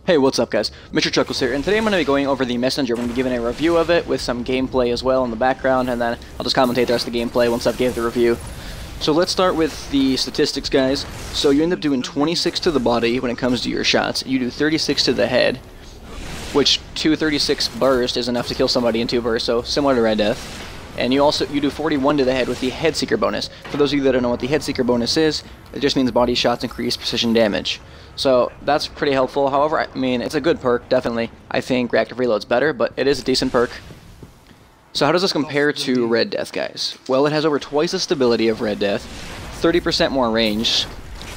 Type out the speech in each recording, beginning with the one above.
Hey, what's up guys? Mr. Chuckles here, and today I'm going to be going over the Messenger. I'm going to be giving a review of it with some gameplay as well in the background, and then I'll just commentate the rest of the gameplay once I've gave the review. So let's start with the statistics, guys. So you end up doing 26 to the body when it comes to your shots. You do 36 to the head, which 236 burst is enough to kill somebody in 2 bursts, so similar to Red Death. And you do 41 to the head with the Head Seeker bonus. For those of you that don't know what the Head Seeker bonus is, it just means body shots increase precision damage. So that's pretty helpful. However, I mean, it's a good perk, definitely. I think Reactive Reload's better, but it is a decent perk. So how does this compare to Red Death, guys? Well, it has over twice the stability of Red Death, 30% more range,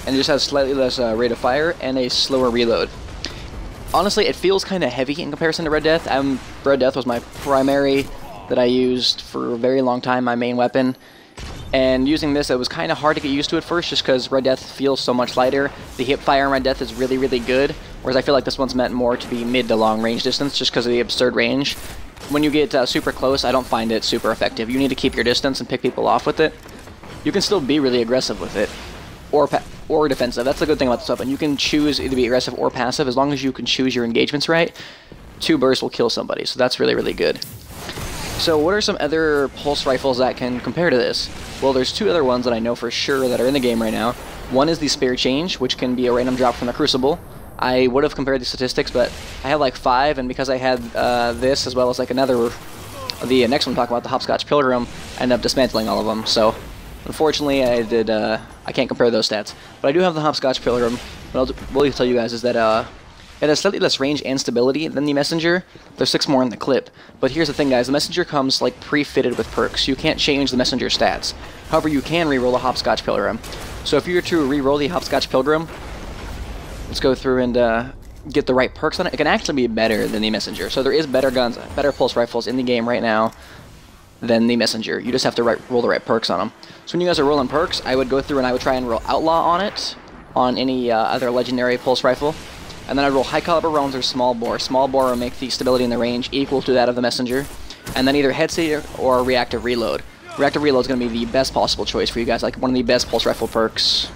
and it just has slightly less rate of fire and a slower reload. Honestly, it feels kind of heavy in comparison to Red Death. Red Death was my primary that I used for a very long time, my main weapon. And using this, it was kind of hard to get used to at first, just because Red Death feels so much lighter. The hip fire in Red Death is really, really good, whereas I feel like this one's meant more to be mid to long range distance, just because of the absurd range. When you get super close, I don't find it super effective. You need to keep your distance and pick people off with it. You can still be really aggressive with it, or defensive. That's the good thing about this weapon. You can choose either be aggressive or passive, as long as you can choose your engagements right. 2 bursts will kill somebody, so that's really, really good. So what are some other pulse rifles that can compare to this? Well, there's 2 other ones that I know for sure that are in the game right now. One is the Spare Change, which can be a random drop from the Crucible. I would have compared the statistics, but I had like 5, and because I had this as well as like another, the next one talking about the Hopscotch Pilgrim, I ended up dismantling all of them. So unfortunately, I can't compare those stats. But I do have the Hopscotch Pilgrim. What I'll tell you guys is that it has slightly less range and stability than the Messenger. There's 6 more in the clip. But here's the thing, guys. The Messenger comes like pre-fitted with perks. You can't change the Messenger stats. However, you can reroll the Hopscotch Pilgrim. So if you were to reroll the Hopscotch Pilgrim, let's go through and get the right perks on it. It can actually be better than the Messenger. So there is better guns, better pulse rifles in the game right now than the Messenger. You just have to roll the right perks on them. So when you guys are rolling perks, I would go through and I would try and roll Outlaw on it, on any other legendary pulse rifle. And then I'd roll high caliber rounds or small bore. Small bore will make the stability and the range equal to that of the Messenger. And then either Head Seeker or Reactive Reload. Reactive Reload is going to be the best possible choice for you guys, like one of the best pulse rifle perks.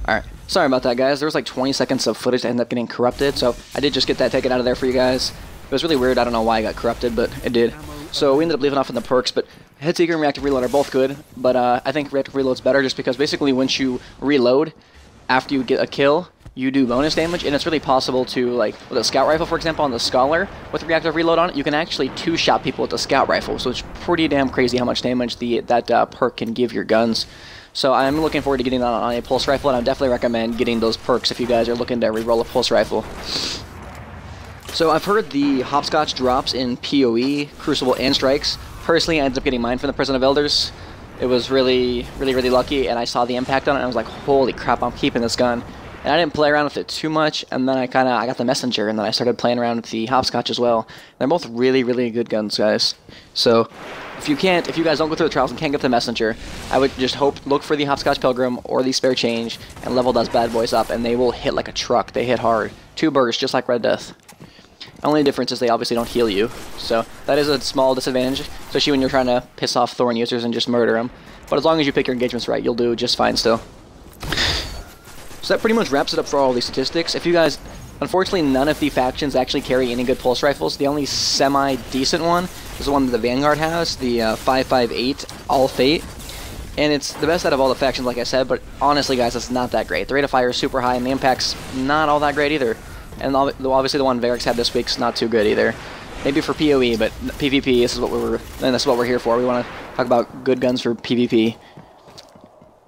Alright, sorry about that, guys. There was like 20 seconds of footage that ended up getting corrupted, so I did just get that taken out of there for you guys. It was really weird. I don't know why I got corrupted, but it did. So we ended up leaving off in the perks, but Head Seeker and Reactive Reload are both good, but I think Reactive Reload's better just because basically once you reload, after you get a kill, you do bonus damage, and it's really possible to, like, with a Scout Rifle, for example, on the Scholar, with Reactive Reload on it, you can actually 2-shot people with the Scout Rifle, so it's pretty damn crazy how much damage that perk can give your guns. So I'm looking forward to getting that on a Pulse Rifle, and I definitely recommend getting those perks if you guys are looking to reroll a Pulse Rifle. So I've heard the Hopscotch drops in PoE, Crucible, and Strikes. Personally, I ended up getting mine from the Prison of Elders. It was really, really, really lucky, and I saw the impact on it, and I was like, holy crap, I'm keeping this gun. And I didn't play around with it too much, and then I got the Messenger, and then I started playing around with the Hopscotch as well. They're both really, really good guns, guys. So if you guys don't go through the trials and can't get the Messenger, I would just look for the Hopscotch Pilgrim or the Spare Change, and level those bad boys up, and they will hit like a truck. They hit hard. 2 bursts, just like Red Death. Only difference is they obviously don't heal you, so that is a small disadvantage, especially when you're trying to piss off Thorn users and just murder them. But as long as you pick your engagements right, you'll do just fine still. So that pretty much wraps it up for all these statistics. If you guys, unfortunately, none of the factions actually carry any good pulse rifles. The only semi-decent one is the one that the Vanguard has, the 558 All Fate. And it's the best out of all the factions, like I said, but honestly, guys, it's not that great. The rate of fire is super high, and the impact's not all that great either. And obviously the one Varix had this week's not too good either. Maybe for PoE, but PvP, this is what we're here for. We want to talk about good guns for PvP.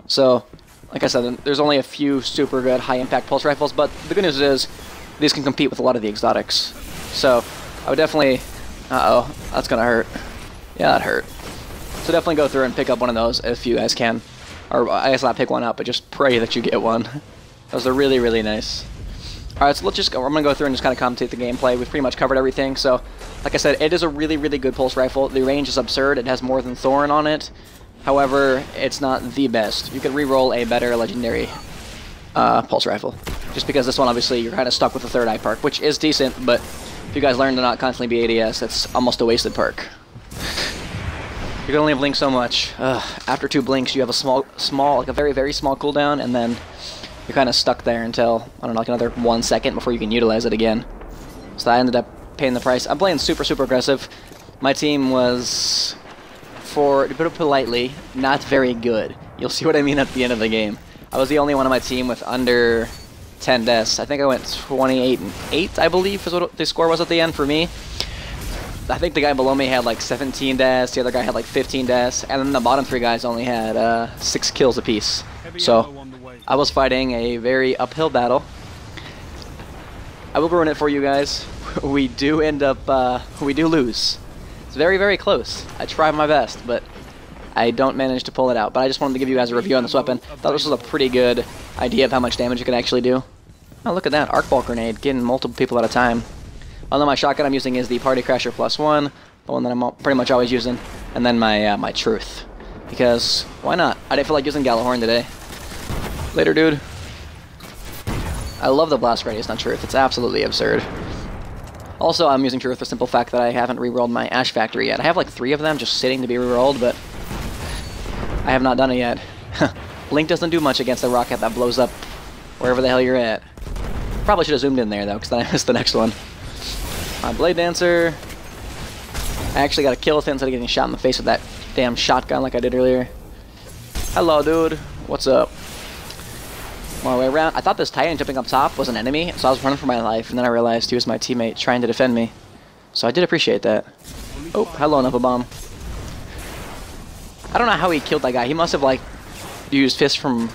So, like I said, there's only a few super good high-impact pulse rifles, but the good news is these can compete with a lot of the exotics. So, I would definitely... Uh-oh, that's gonna hurt. Yeah, that hurt. So definitely go through and pick up one of those if you guys can. Or, I guess not pick one up, but just pray that you get one. Those are really, really nice. Alright, so let's just go. I'm going to go through and just kind of commentate the gameplay. We've pretty much covered everything. So, like I said, it is a really, really good pulse rifle. The range is absurd. It has more than Thorn on it. However, it's not the best. You could reroll a better legendary pulse rifle. Just because this one, obviously, you're kind of stuck with the Third Eye perk, which is decent, but if you guys learn to not constantly be ADS, it's almost a wasted perk. You can only blink so much. After 2 blinks, you have a small, like a very, very small cooldown, and then you're kind of stuck there until, I don't know, like another 1 second before you can utilize it again. So I ended up paying the price. I'm playing super, super aggressive. My team was, to put it politely, not very good. You'll see what I mean at the end of the game. I was the only one on my team with under 10 deaths. I think I went 28-8, I believe, is what the score was at the end for me. I think the guy below me had like 17 deaths, the other guy had like 15 deaths, and then the bottom 3 guys only had 6 kills apiece. So I was fighting a very uphill battle. I will ruin it for you guys. We do end up, we do lose. It's very, very close. I try my best, but I don't manage to pull it out. But I just wanted to give you guys a review on this weapon. Thought this was a pretty good idea of how much damage it can actually do. Oh, look at that. Arc Bolt Grenade, getting multiple people at a time. Although my shotgun I'm using is the Party Crasher +1, the one that I'm pretty much always using, and then my my Truth. Because, why not? I didn't feel like using Gallahorn today. Later, dude. I love the blast radius on Truth. It's absolutely absurd. Also, I'm using Truth for the simple fact that I haven't re-rolled my Ash Factory yet. I have like 3 of them just sitting to be re-rolled, but I have not done it yet. Blink doesn't do much against a rocket that blows up wherever the hell you're at. Probably should have zoomed in there, though, because then I missed the next one. My Blade Dancer. I actually got a kill with it instead of getting shot in the face with that damn shotgun like I did earlier. Hello, dude. What's up? My way around. I thought this Titan jumping up top was an enemy, so I was running for my life, and then I realized he was my teammate trying to defend me. So I did appreciate that. Oh, hello, Nova Bomb. I don't know how he killed that guy. He must have, like, used fists from,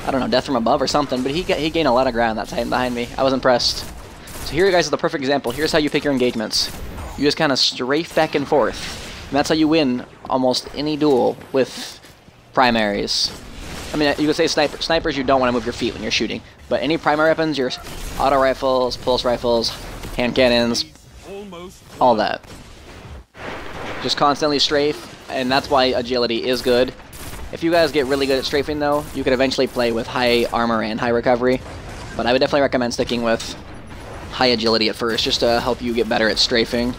I don't know, death from above or something, but he gained a lot of ground, that Titan behind me. I was impressed. So here, you guys, is the perfect example. Here's how you pick your engagements. You just kind of strafe back and forth. And that's how you win almost any duel with primaries. I mean, you could say snipers, you don't want to move your feet when you're shooting. But any primary weapons, your auto rifles, pulse rifles, hand cannons, all that. Just constantly strafe, and that's why agility is good. If you guys get really good at strafing, though, you could eventually play with high armor and high recovery. But I would definitely recommend sticking with high agility at first, just to help you get better at strafing.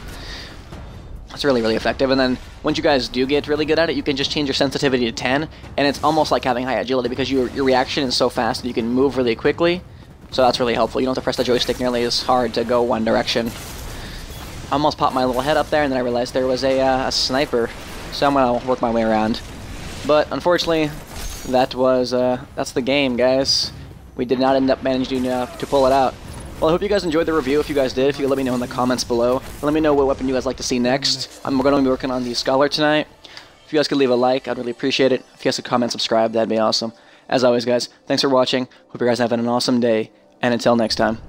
It's really, really effective. And then once you guys do get really good at it, you can just change your sensitivity to 10, and it's almost like having high agility because your reaction is so fast that you can move really quickly. So that's really helpful. You don't have to press the joystick nearly as hard to go one direction. I almost popped my little head up there, and then I realized there was a sniper. So I'm gonna work my way around. But unfortunately, that's the game, guys. We did not end up managing to pull it out. Well, I hope you guys enjoyed the review. If you guys did, if you could let me know in the comments below. Let me know what weapon you guys like to see next. I'm going to be working on the Scholar tonight. If you guys could leave a like, I'd really appreciate it. If you guys could comment, subscribe, that'd be awesome. As always, guys, thanks for watching. Hope you guys are having an awesome day, and until next time.